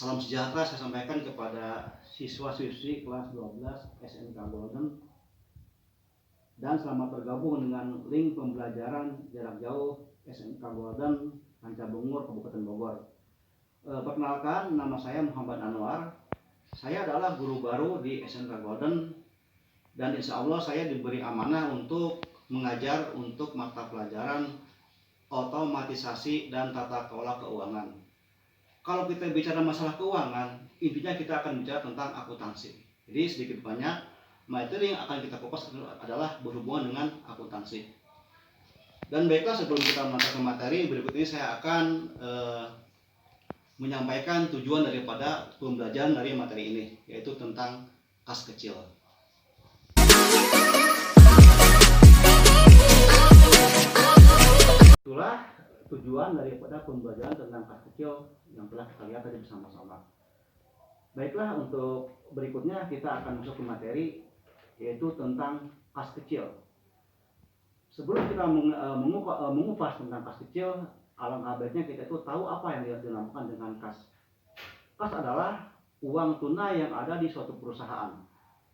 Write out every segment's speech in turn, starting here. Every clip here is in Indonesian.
Salam sejahtera saya sampaikan kepada siswa-siswi kelas 12 SMK Golden dan selamat bergabung dengan link pembelajaran jarak jauh SMK Golden Pancabungur, Kabupaten Bogor. Perkenalkan, nama saya Muhammad Anwar. Saya adalah guru baru di SMK Golden dan insya Allah saya diberi amanah untuk mengajar untuk mata pelajaran otomatisasi dan tata kelola keuangan. Kalau kita bicara masalah keuangan, intinya kita akan bicara tentang akuntansi. Jadi sedikit banyak materi yang akan kita kupas adalah berhubungan dengan akuntansi. Dan baiklah, sebelum kita masuk ke materi, berikut ini saya akan menyampaikan tujuan daripada pembelajaran dari materi ini, yaitu tentang kas kecil. Itulah tujuan daripada pembelajaran tentang kas kecil yang telah kita lihat tadi bersama-sama. Baiklah, untuk berikutnya kita akan masuk ke materi, yaitu tentang kas kecil. Sebelum kita mengupas tentang kas kecil, alangkah baiknya kita itu tahu apa yang dinamakan dengan kas. Kas adalah uang tunai yang ada di suatu perusahaan,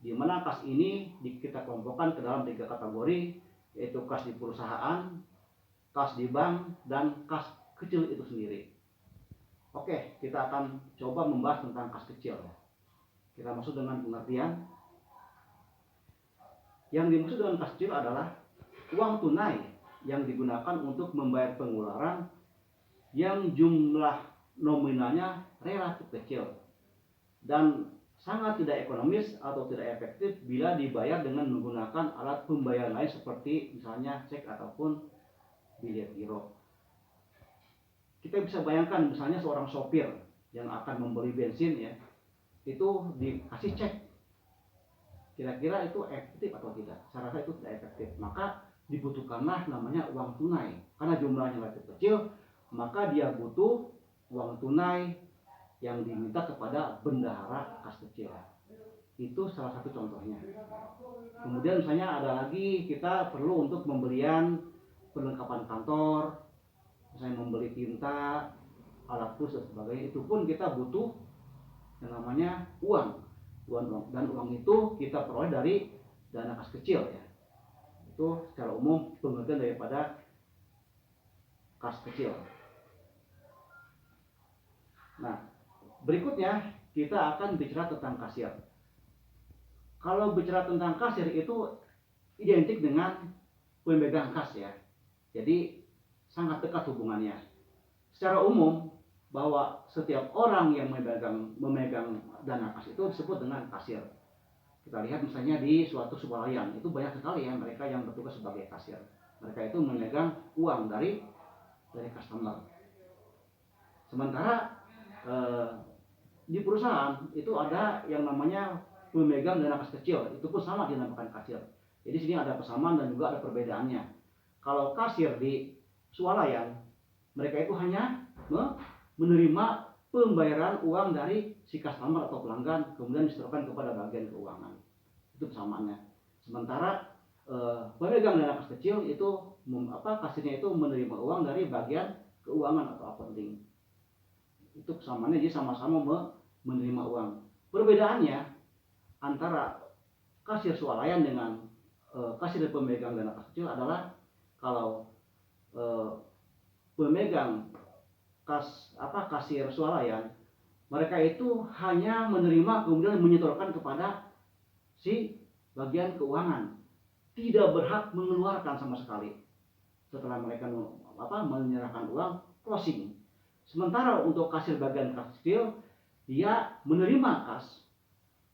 di mana kas ini kita kelompokkan ke dalam 3 kategori, yaitu kas di perusahaan, kas di bank, dan kas kecil itu sendiri. Oke, kita akan coba membahas tentang kas kecil. Kita masuk dengan pengertian. Yang dimaksud dengan kas kecil adalah uang tunai yang digunakan untuk membayar pengeluaran yang jumlah nominalnya relatif kecil dan sangat tidak ekonomis atau tidak efektif bila dibayar dengan menggunakan alat pembayaran lain seperti misalnya cek ataupun bilet giro. Kita bisa bayangkan misalnya seorang sopir yang akan membeli bensin, ya, itu dikasih cek. Kira-kira itu efektif atau tidak? Saya rasa itu tidak efektif. Maka dibutuhkanlah namanya uang tunai. Karena jumlahnya relatif kecil, maka dia butuh uang tunai yang diminta kepada bendahara kas kecil. Itu salah satu contohnya. Kemudian misalnya ada lagi, kita perlu untuk pembelian perlengkapan kantor, misalnya membeli tinta, alat tulis dan sebagainya. Itu pun kita butuh yang namanya uang. Dan uang itu kita peroleh dari dana kas kecil, ya. Itu secara umum pengertian daripada kas kecil. Nah, berikutnya kita akan bicara tentang kasir. Kalau bicara tentang kasir itu identik dengan pemegang kas, ya. Jadi sangat dekat hubungannya. Secara umum bahwa setiap orang yang memegang dana kas itu disebut dengan kasir. Kita lihat misalnya di suatu swalayan, itu banyak sekali ya mereka yang bertugas sebagai kasir. Mereka itu memegang uang dari customer. Sementara di perusahaan itu ada yang namanya pemegang dana kas kecil, itu pun sama dinamakan kasir. Jadi sini ada persamaan dan juga ada perbedaannya. Kalau kasir di swalayan, mereka itu hanya menerima pembayaran uang dari si customer atau pelanggan, kemudian disetorkan kepada bagian keuangan. Itu persamaannya. Sementara pemegang dana kas kecil itu kasirnya itu menerima uang dari bagian keuangan atau accounting. Itu persamaannya, jadi sama-sama menerima uang. Perbedaannya antara kasir swalayan dengan kasir dan pemegang dana kas kecil adalah kalau pemegang kasir swalayan, mereka itu hanya menerima kemudian menyetorkan kepada si bagian keuangan, tidak berhak mengeluarkan sama sekali setelah mereka menyerahkan uang closing. Sementara untuk kasir bagian kas kecil, dia menerima kas,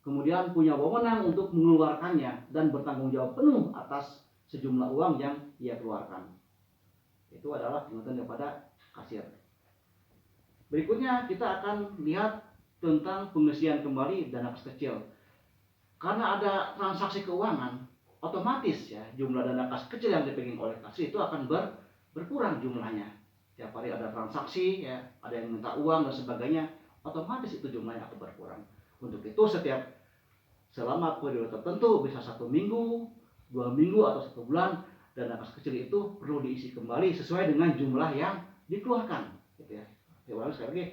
kemudian punya wewenang untuk mengeluarkannya dan bertanggung jawab penuh atas sejumlah uang yang ia keluarkan. Itu adalah pengertian daripada kasir. Berikutnya kita akan lihat tentang pengisian kembali dana kas kecil. Karena ada transaksi keuangan, otomatis ya jumlah dana kas kecil yang dipegang oleh kasir itu akan berkurang jumlahnya. Tiap hari ada transaksi, ya, ada yang minta uang dan sebagainya, otomatis itu jumlahnya akan berkurang. Untuk itu selama periode tertentu, bisa 1 minggu, 2 minggu atau 1 bulan, dana kas kecil itu perlu diisi kembali sesuai dengan jumlah yang dikeluarkan, gitu ya. Sekali lagi,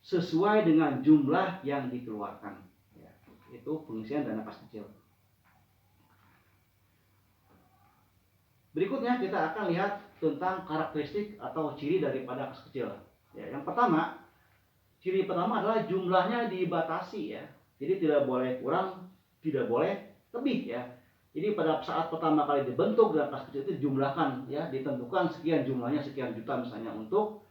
sesuai dengan jumlah yang dikeluarkan. Ya, itu pengisian dana kas kecil. Berikutnya kita akan lihat tentang karakteristik atau ciri daripada kas kecil. Ya, yang pertama, ciri pertama adalah jumlahnya dibatasi ya. Jadi tidak boleh kurang, tidak boleh lebih ya. Jadi pada saat pertama kali dibentuk dan kas kecil itu dijumlahkan ya, ditentukan sekian jumlahnya sekian juta misalnya untuk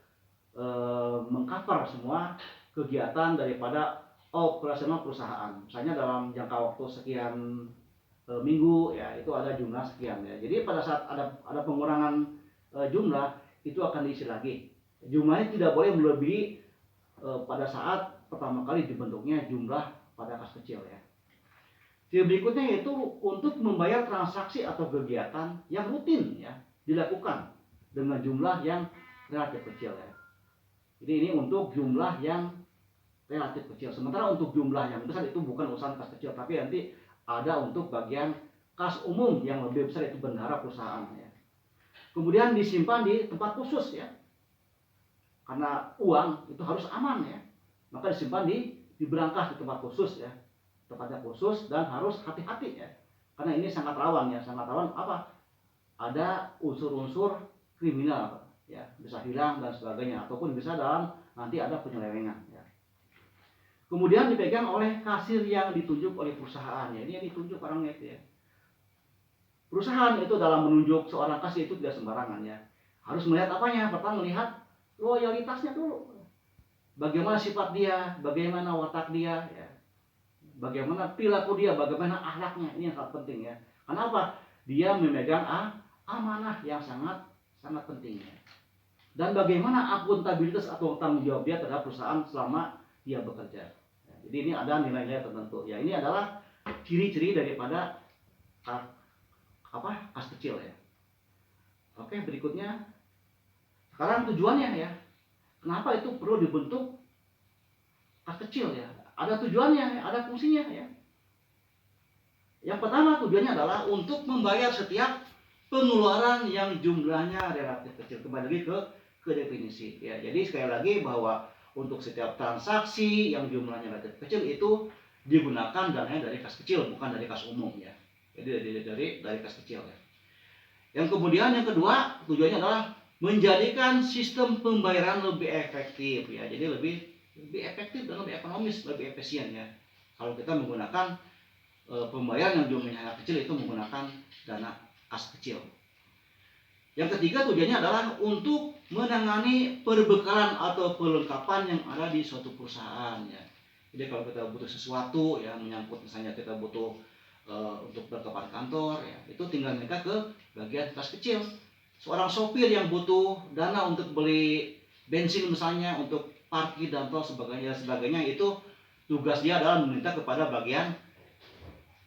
mengcover semua kegiatan daripada operasional perusahaan. Misalnya dalam jangka waktu sekian minggu ya, itu ada jumlah sekian ya. Jadi pada saat ada pengurangan jumlah itu akan diisi lagi. Jumlahnya tidak boleh melebihi pada saat pertama kali dibentuknya jumlah pada kas kecil ya. Ciri berikutnya yaitu untuk membayar transaksi atau kegiatan yang rutin ya dilakukan dengan jumlah yang relatif kecil ya. Jadi ini untuk jumlah yang relatif kecil. Sementara untuk jumlah yang besar itu bukan urusan kas kecil, tapi nanti ada untuk bagian kas umum yang lebih besar, itu bendahara perusahaan ya. Kemudian disimpan di tempat khusus ya. Karena uang itu harus aman ya. Maka disimpan di berangkas di tempat khusus ya. Tempatnya khusus dan harus hati-hati ya. Karena ini sangat rawan ya, sangat rawan apa? Ada unsur-unsur kriminal ya, bisa hilang dan sebagainya, ataupun bisa dalam nanti ada penyelewengan ya. Kemudian dipegang oleh kasir yang ditunjuk oleh perusahaan ya. Ini yang ditunjuk orangnya itu ya. Perusahaan itu dalam menunjuk seorang kasir itu tidak sembarangan ya. Harus melihat apanya? Pertama melihat loyalitasnya dulu. Bagaimana sifat dia, bagaimana watak dia ya. Bagaimana perilaku dia, bagaimana akhlaknya. Ini yang sangat penting ya. Kenapa? Dia memegang amanah yang sangat penting ya. Dan bagaimana akuntabilitas atau tanggung jawab dia terhadap perusahaan selama dia bekerja. Ya, jadi ini ada nilai-nilai tertentu. Ya, ini adalah ciri-ciri daripada kas kecil ya. Oke, berikutnya sekarang tujuannya ya. Kenapa itu perlu dibentuk kas kecil ya? Ada tujuannya, ada fungsinya ya. Yang pertama tujuannya adalah untuk membayar setiap pengeluaran yang jumlahnya relatif kecil. Kembali lagi ke definisi ya. Jadi sekali lagi bahwa untuk setiap transaksi yang jumlahnya relatif kecil itu digunakan dananya dari kas kecil, bukan dari kas umum ya. Jadi dari kas kecil ya. Yang kemudian yang kedua tujuannya adalah menjadikan sistem pembayaran lebih efektif ya. Jadi lebih efektif dan lebih ekonomis, lebih efisien ya. Kalau kita menggunakan pembayaran yang jumlahnya kecil itu menggunakan dana kas kecil. Yang ketiga tujuannya adalah untuk menangani perbekalan atau perlengkapan yang ada di suatu perusahaan ya. Jadi kalau kita butuh sesuatu ya, menyangkut misalnya kita butuh untuk perlengkapan kantor ya, itu tinggal mereka ke bagian kas kecil. Seorang sopir yang butuh dana untuk beli bensin misalnya, untuk parkir dan tol sebagainya, itu tugas dia adalah meminta kepada bagian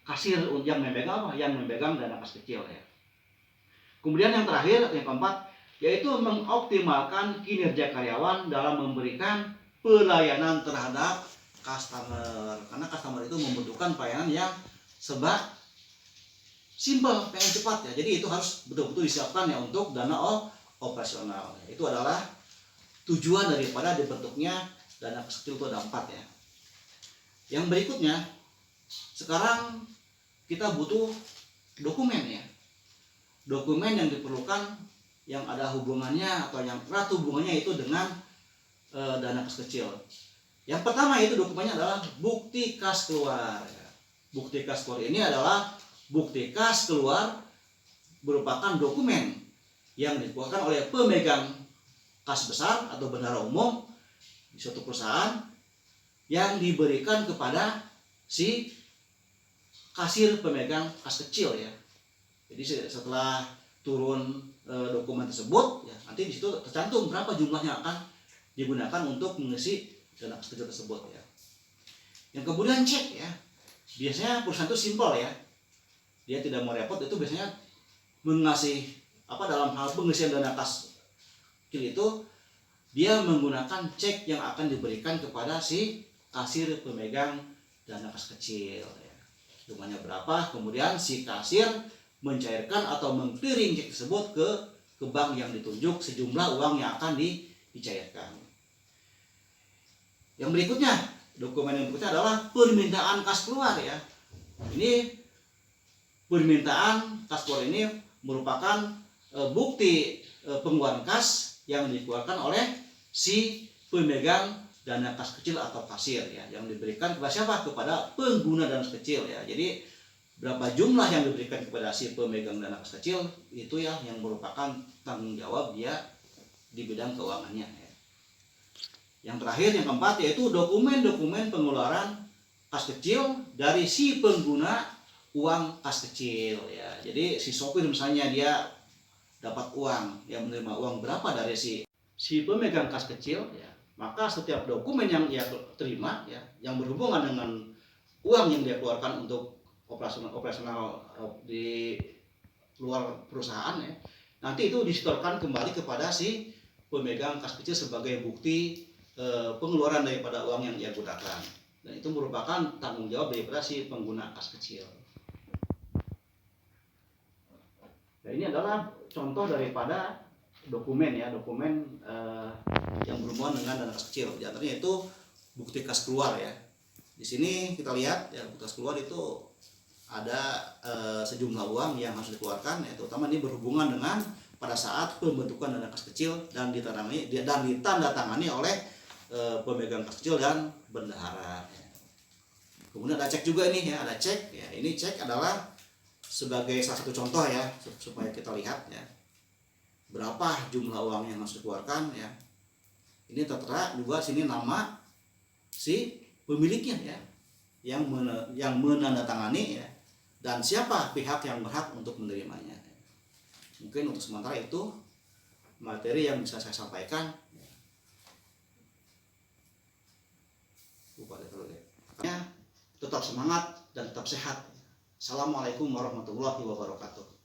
kasir yang memegang yang memegang dana kas kecil ya. Kemudian yang terakhir, yang keempat, yaitu mengoptimalkan kinerja karyawan dalam memberikan pelayanan terhadap customer. Karena customer itu membutuhkan pelayanan yang simple, pengen cepat ya. Jadi itu harus betul-betul disiapkan ya untuk dana operasional. Itu adalah tujuan daripada dibentuknya dana kas kecil itu ada 4 ya. Yang berikutnya, sekarang kita butuh dokumen ya. Dokumen yang diperlukan yang ada hubungannya atau yang erat hubungannya itu dengan dana kas kecil. Yang pertama itu dokumennya adalah bukti kas keluar. Bukti kas keluar ini adalah bukti kas keluar merupakan dokumen yang dikeluarkan oleh pemegang kas besar atau bendahara umum di suatu perusahaan yang diberikan kepada si kasir pemegang kas kecil ya. Jadi setelah turun dokumen tersebut ya, nanti di situ tercantum berapa jumlahnya akan digunakan untuk mengisi dana kas kecil tersebut ya. Yang kemudian cek ya. Biasanya perusahaan itu simpel ya. Dia tidak mau repot, itu biasanya mengasih dalam hal pengisian dana kas kecil itu dia menggunakan cek yang akan diberikan kepada si kasir pemegang dana kas kecil ya. Jumlahnya berapa, kemudian si kasir mencairkan atau mengclearing cek tersebut ke bank yang ditunjuk sejumlah uang yang akan dicairkan. Yang berikutnya, dokumen yang berikutnya adalah permintaan kas keluar ya. Ini permintaan kas keluar ini merupakan bukti pengeluaran kas yang dikeluarkan oleh si pemegang dana kas kecil atau kasir ya, yang diberikan kepada siapa? Kepada pengguna dana kas kecil ya. Jadi berapa jumlah yang diberikan kepada si pemegang dana kas kecil itu ya yang merupakan tanggung jawab dia di bidang keuangannya ya. Yang terakhir, yang keempat, yaitu dokumen-dokumen pengeluaran kas kecil dari si pengguna uang kas kecil ya. Jadi si sopir misalnya dia dapat uang, yang menerima uang berapa dari si pemegang kas kecil ya, maka setiap dokumen yang ia terima ya, yang berhubungan dengan uang yang dia keluarkan untuk operasional di luar perusahaan ya, nanti itu disetorkan kembali kepada si pemegang kas kecil sebagai bukti pengeluaran daripada uang yang ia gunakan, dan itu merupakan tanggung jawab daripada si pengguna kas kecil. Nah, ini adalah contoh daripada dokumen ya, dokumen yang berhubungan dengan dana kas kecil. Di antaranya itu bukti kas keluar ya. Di sini kita lihat ya, bukti kas keluar itu ada sejumlah uang yang harus dikeluarkan ya, terutama ini berhubungan dengan pada saat pembentukan dana kas kecil dan ditandatangani oleh pemegang kas kecil dan bendahara. Kemudian ada cek juga ini ya, ada cek ya. Ini cek adalah sebagai salah satu contoh ya, supaya kita lihat ya berapa jumlah uang yang harus dikeluarkan ya. Ini tertera juga sini nama si pemiliknya ya, yang menandatangani ya, dan siapa pihak yang berhak untuk menerimanya. Mungkin untuk sementara itu materi yang bisa saya sampaikan. Tetap semangat dan tetap sehat. Assalamualaikum warahmatullahi wabarakatuh.